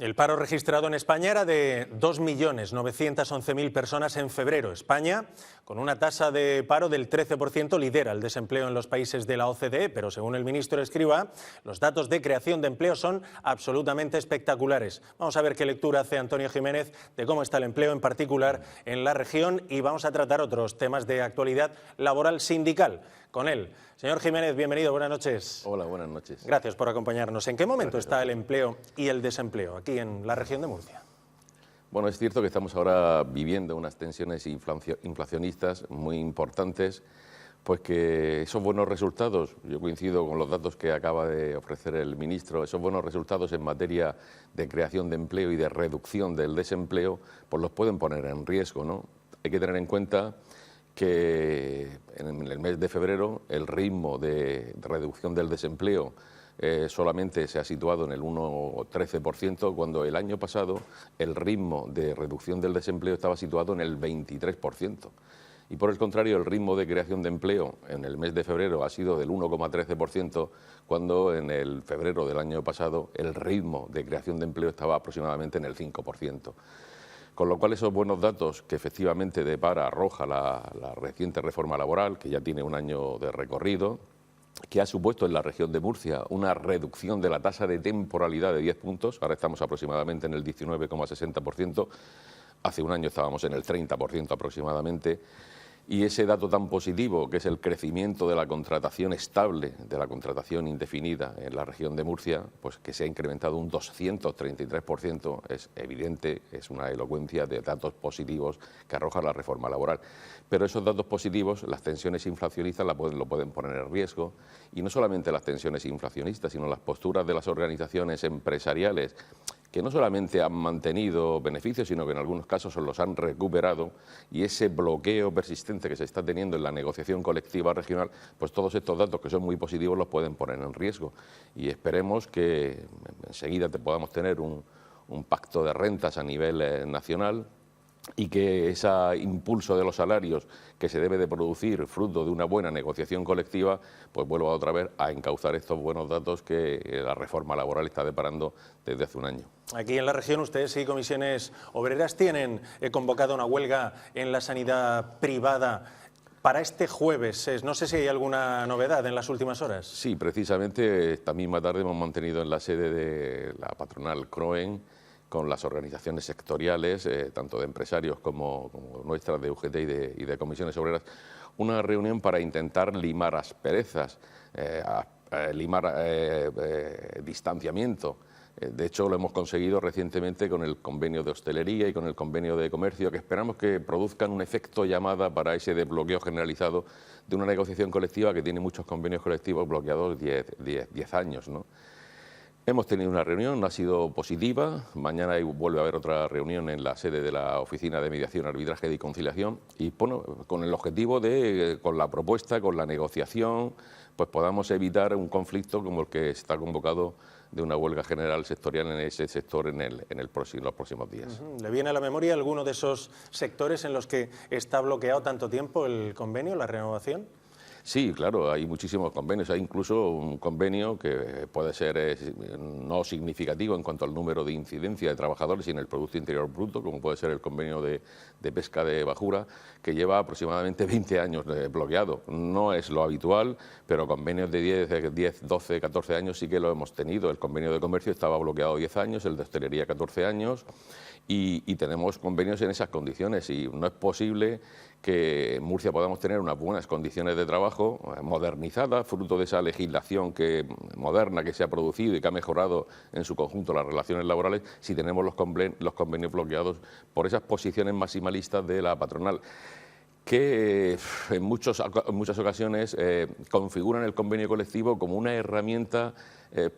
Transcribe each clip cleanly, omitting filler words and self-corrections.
El paro registrado en España era de 2.911.000 personas en febrero. España, con una tasa de paro del 13%, lidera el desempleo en los países de la OCDE, pero según el ministro Escrivá, los datos de creación de empleo son absolutamente espectaculares. Vamos a ver qué lectura hace Antonio Jiménez de cómo está el empleo, en particular en la región, y vamos a tratar otros temas de actualidad laboral sindical con él. Señor Jiménez, bienvenido, buenas noches. Hola, buenas noches. Gracias por acompañarnos. ¿En qué momento está el empleo y el desempleo aquí en la región de Murcia? Bueno, es cierto que estamos ahora viviendo unas tensiones inflacionistas muy importantes, pues que esos buenos resultados, yo coincido con los datos que acaba de ofrecer el ministro, esos buenos resultados en materia de creación de empleo y de reducción del desempleo, pues los pueden poner en riesgo, ¿no? Hay que tener en cuenta que en el mes de febrero el ritmo de reducción del desempleo solamente se ha situado en el 1,13%, cuando el año pasado el ritmo de reducción del desempleo estaba situado en el 23%. Y por el contrario, el ritmo de creación de empleo en el mes de febrero ha sido del 1,13%, cuando en el febrero del año pasado el ritmo de creación de empleo estaba aproximadamente en el 5%. Con lo cual, esos buenos datos que efectivamente depara, arroja la reciente reforma laboral, que ya tiene un año de recorrido, que ha supuesto en la región de Murcia una reducción de la tasa de temporalidad de 10 puntos, ahora estamos aproximadamente en el 19,60%, hace un año estábamos en el 30% aproximadamente, y ese dato tan positivo, que es el crecimiento de la contratación estable, de la contratación indefinida en la región de Murcia, pues que se ha incrementado un 233%, es evidente, es una elocuencia de datos positivos que arroja la reforma laboral. Pero esos datos positivos, las tensiones inflacionistas lo pueden poner en riesgo, y no solamente las tensiones inflacionistas, sino las posturas de las organizaciones empresariales, que no solamente han mantenido beneficios, sino que en algunos casos los han recuperado, y ese bloqueo persistente que se está teniendo en la negociación colectiva regional, pues todos estos datos que son muy positivos los pueden poner en riesgo. Y esperemos que enseguida podamos tener un pacto de rentas a nivel nacional, y que ese impulso de los salarios que se debe de producir fruto de una buena negociación colectiva, pues vuelva otra vez a encauzar estos buenos datos que la reforma laboral está deparando desde hace un año. Aquí en la región ustedes y comisiones obreras tienen convocado una huelga en la sanidad privada para este jueves. No sé si hay alguna novedad en las últimas horas. Sí, precisamente esta misma tarde hemos mantenido en la sede de la patronal CROEN, con las organizaciones sectoriales, tanto de empresarios como nuestras de UGT y de comisiones obreras, una reunión para intentar limar asperezas, limar distanciamiento. De hecho, lo hemos conseguido recientemente con el convenio de hostelería y con el convenio de comercio, que esperamos que produzcan un efecto llamada para ese desbloqueo generalizado de una negociación colectiva que tiene muchos convenios colectivos bloqueados 10 años, ¿no? Hemos tenido una reunión, ha sido positiva. Mañana vuelve a haber otra reunión en la sede de la Oficina de Mediación, Arbitraje y Conciliación, y bueno, con el objetivo de, con la propuesta, con la negociación, pues podamos evitar un conflicto como el que está convocado de una huelga general sectorial en ese sector en los próximos días. ¿Le viene a la memoria alguno de esos sectores en los que está bloqueado tanto tiempo el convenio, la renovación? Sí, claro, hay muchísimos convenios, hay incluso un convenio que puede ser no significativo en cuanto al número de incidencia de trabajadores y en el Producto Interior Bruto, como puede ser el convenio de pesca de bajura, que lleva aproximadamente 20 años bloqueado. No es lo habitual, pero convenios de 10, 12, 14 años sí que lo hemos tenido. El convenio de comercio estaba bloqueado 10 años, el de hostelería 14 años, y tenemos convenios en esas condiciones, y no es posible que en Murcia podamos tener unas buenas condiciones de trabajo modernizadas, fruto de esa legislación moderna que se ha producido y que ha mejorado en su conjunto las relaciones laborales, si tenemos los convenios bloqueados por esas posiciones maximalistas de la patronal, que en muchas ocasiones configuran el convenio colectivo como una herramienta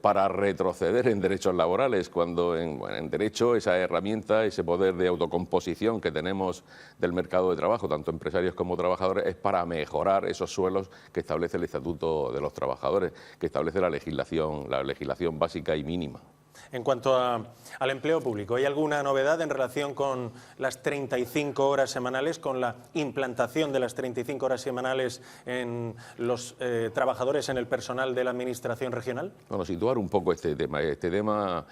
para retroceder en derechos laborales, cuando en derecho esa herramienta, ese poder de autocomposición que tenemos del mercado de trabajo, tanto empresarios como trabajadores, es para mejorar esos suelos que establece el Estatuto de los Trabajadores, que establece la legislación básica y mínima. En cuanto al empleo público, ¿hay alguna novedad en relación con las 35 horas semanales, con la implantación de las 35 horas semanales en los trabajadores, en el personal de la Administración regional? Bueno, situar un poco este tema. Este tema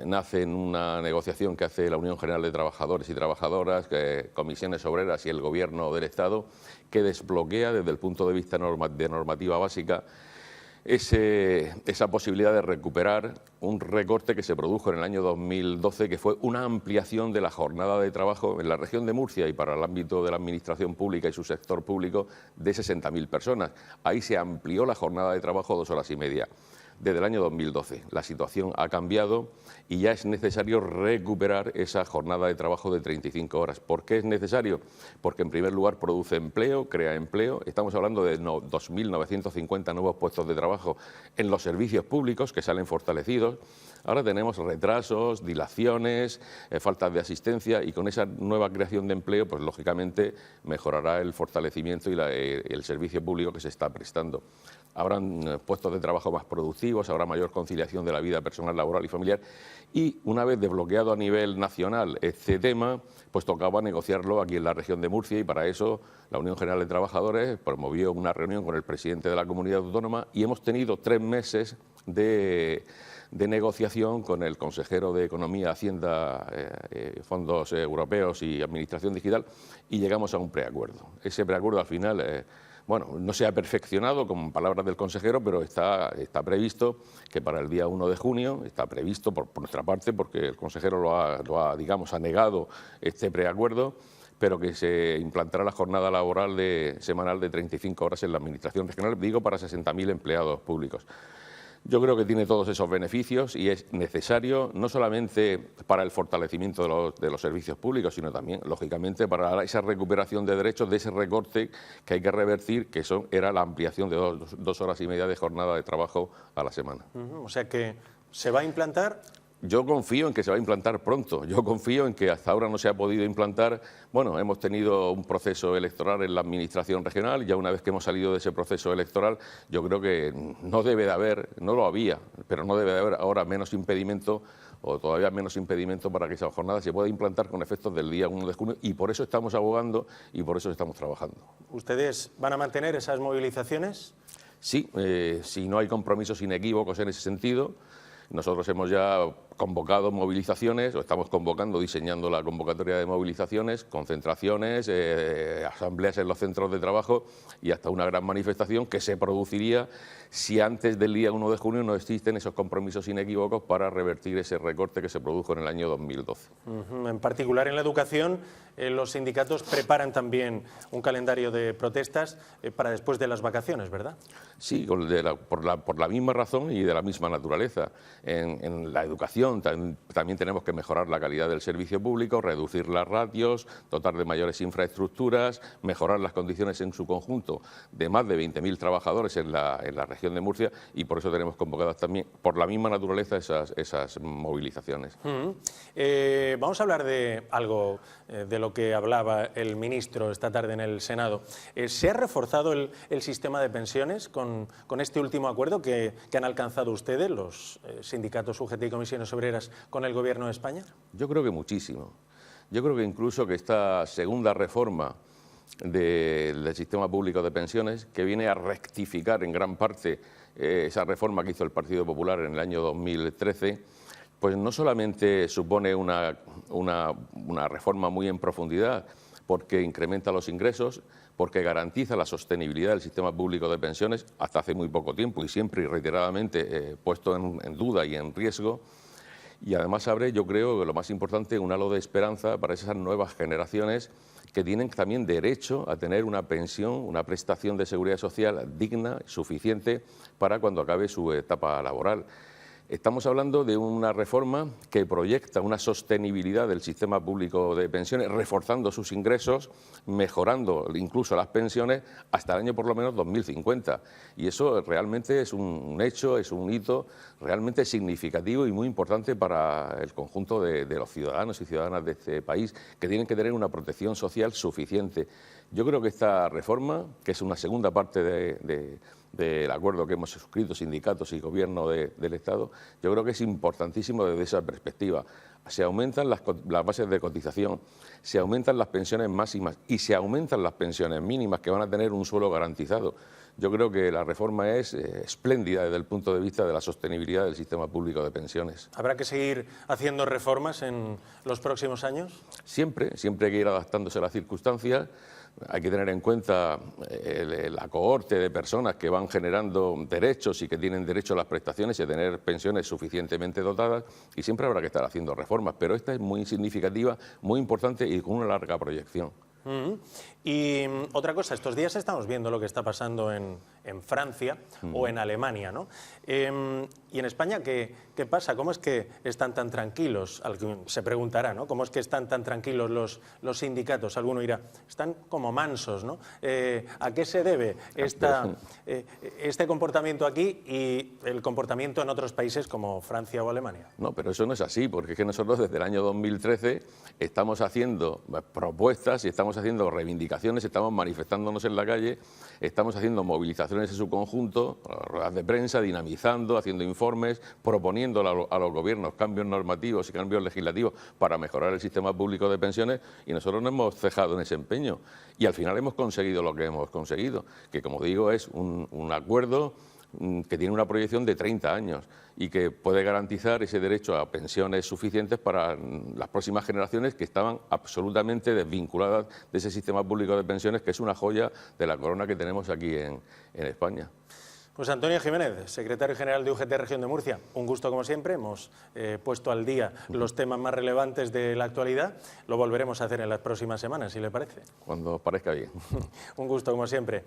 nace en una negociación que hace la Unión General de Trabajadores y Trabajadoras, comisiones obreras y el Gobierno del Estado, que desbloquea desde el punto de vista de normativa básica esa posibilidad de recuperar un recorte que se produjo en el año 2012, que fue una ampliación de la jornada de trabajo en la región de Murcia y para el ámbito de la administración pública y su sector público de 60.000 personas. Ahí se amplió la jornada de trabajo 2 horas y media. Desde el año 2012 la situación ha cambiado y ya es necesario recuperar esa jornada de trabajo de 35 horas. ¿Por qué es necesario? Porque en primer lugar produce empleo, crea empleo. Estamos hablando de 2.950 nuevos puestos de trabajo en los servicios públicos que salen fortalecidos. Ahora tenemos retrasos, dilaciones, faltas de asistencia y con esa nueva creación de empleo, pues lógicamente mejorará el fortalecimiento y el servicio público que se está prestando. Habrán puestos de trabajo más productivos, habrá mayor conciliación de la vida personal, laboral y familiar. Y una vez desbloqueado a nivel nacional este tema, pues tocaba negociarlo aquí en la región de Murcia y para eso la Unión General de Trabajadores promovió una reunión con el presidente de la comunidad autónoma y hemos tenido 3 meses de negociación con el consejero de Economía, Hacienda, Fondos Europeos y Administración Digital y llegamos a un preacuerdo. Ese preacuerdo al final... Bueno, no se ha perfeccionado con palabras del consejero, pero está previsto que para el día 1 de junio, está previsto por nuestra parte, porque el consejero lo ha negado este preacuerdo, pero que se implantará la jornada laboral semanal de 35 horas en la Administración regional, digo, para 60.000 empleados públicos. Yo creo que tiene todos esos beneficios y es necesario no solamente para el fortalecimiento de los servicios públicos, sino también, lógicamente, para esa recuperación de derechos, de ese recorte que hay que revertir, que era la ampliación de 2 horas y media de jornada de trabajo a la semana. O sea que se va a implantar. Yo confío en que se va a implantar pronto. Yo confío en que hasta ahora no se ha podido implantar. Bueno, hemos tenido un proceso electoral en la Administración regional. Ya una vez que hemos salido de ese proceso electoral, yo creo que no debe de haber, no lo había, pero no debe de haber ahora menos impedimento o todavía menos impedimento para que esa jornada se pueda implantar con efectos del día 1 de junio y por eso estamos abogando y por eso estamos trabajando. ¿Ustedes van a mantener esas movilizaciones? Sí, si no hay compromisos inequívocos en ese sentido. Nosotros hemos ya convocado movilizaciones, o estamos convocando, diseñando la convocatoria de movilizaciones, concentraciones, asambleas en los centros de trabajo y hasta una gran manifestación que se produciría si antes del día 1 de junio no existen esos compromisos inequívocos para revertir ese recorte que se produjo en el año 2012. En particular en la educación, los sindicatos preparan también un calendario de protestas para después de las vacaciones, ¿verdad? Sí, por la misma razón y de la misma naturaleza. En la educación también tenemos que mejorar la calidad del servicio público, reducir las ratios, dotar de mayores infraestructuras, mejorar las condiciones en su conjunto de más de 20.000 trabajadores en la región de Murcia y por eso tenemos convocadas también, por la misma naturaleza, esas movilizaciones. Vamos a hablar de algo de lo que hablaba el ministro esta tarde en el Senado. ¿Se ha reforzado el sistema de pensiones con este último acuerdo que han alcanzado ustedes, los sindicatos UGT y comisiones obreras, con el Gobierno de España? Yo creo que muchísimo. Yo creo que incluso que esta segunda reforma del sistema público de pensiones, que viene a rectificar en gran parte esa reforma que hizo el Partido Popular en el año 2013, pues no solamente supone una reforma muy en profundidad, porque incrementa los ingresos, porque garantiza la sostenibilidad del sistema público de pensiones hasta hace muy poco tiempo y siempre y reiteradamente puesto en duda y en riesgo. Y además abre, yo creo, que lo más importante, un halo de esperanza para esas nuevas generaciones que tienen también derecho a tener una pensión, una prestación de seguridad social digna, suficiente para cuando acabe su etapa laboral. Estamos hablando de una reforma que proyecta una sostenibilidad del sistema público de pensiones, reforzando sus ingresos, mejorando incluso las pensiones hasta el año por lo menos 2050. Y eso realmente es un hecho, es un hito realmente significativo y muy importante para el conjunto de los ciudadanos y ciudadanas de este país, que tienen que tener una protección social suficiente. Yo creo que esta reforma, que es una segunda parte de del acuerdo que hemos suscrito sindicatos y gobierno del Estado, yo creo que es importantísimo desde esa perspectiva. Se aumentan las bases de cotización, se aumentan las pensiones máximas y se aumentan las pensiones mínimas que van a tener un suelo garantizado. Yo creo que la reforma es espléndida desde el punto de vista de la sostenibilidad del sistema público de pensiones. ¿Habrá que seguir haciendo reformas en los próximos años? Siempre hay que ir adaptándose a las circunstancias. Hay que tener en cuenta la cohorte de personas que van generando derechos y que tienen derecho a las prestaciones y a tener pensiones suficientemente dotadas, y siempre habrá que estar haciendo reformas, pero esta es muy significativa, muy importante y con una larga proyección. Y otra cosa, estos días estamos viendo lo que está pasando en Francia o en Alemania, ¿no? Y en España, ¿qué pasa? ¿Cómo es que están tan tranquilos? Alguien se preguntará, ¿no? ¿Cómo es que están tan tranquilos los sindicatos? Alguno dirá, están como mansos, ¿no? ¿A qué se debe este comportamiento aquí y el comportamiento en otros países como Francia o Alemania? No, pero eso no es así, porque es que nosotros desde el año 2013 estamos haciendo propuestas y estamos haciendo reivindicaciones, estamos manifestándonos en la calle, estamos haciendo movilizaciones en su conjunto, ruedas de prensa, dinamizando, haciendo informes, proponiendo a los gobiernos cambios normativos y cambios legislativos para mejorar el sistema público de pensiones, y nosotros no hemos cejado en ese empeño. Y al final hemos conseguido lo que hemos conseguido, que como digo es un acuerdo que tiene una proyección de 30 años y que puede garantizar ese derecho a pensiones suficientes para las próximas generaciones que estaban absolutamente desvinculadas de ese sistema público de pensiones, que es una joya de la corona que tenemos aquí en España. Pues Antonio Jiménez, secretario general de UGT Región de Murcia, un gusto como siempre, hemos puesto al día los temas más relevantes de la actualidad, lo volveremos a hacer en las próximas semanas, si le parece. Cuando os parezca bien. Un gusto como siempre.